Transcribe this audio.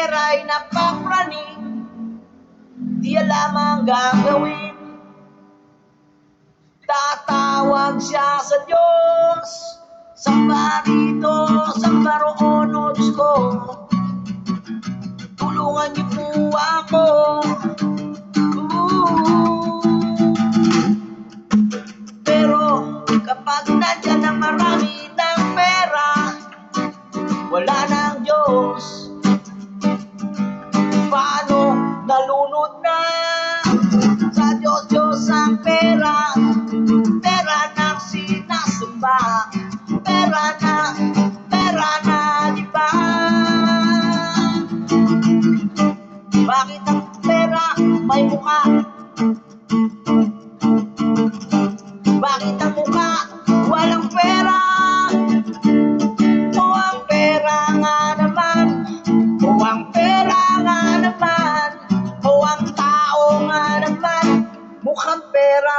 pera'y napapraning, di alam ang gagawin. Tatawag siya sa Diyos, samba rito, samba roon, o Diyos ko, tulungan niyo po ako. Pero kapag nandyan ang marami ng pera, wala nang Diyos. Paano nalunod na sa Diyos, Diyos ang pera? Pera na sinasamba, pera na, di ba? Bakit ang pera may mukha? Bakit ang mukha walang pera? O ang pera nga naman, o ang pera nga naman, o ang tao nga naman, mukhang pera.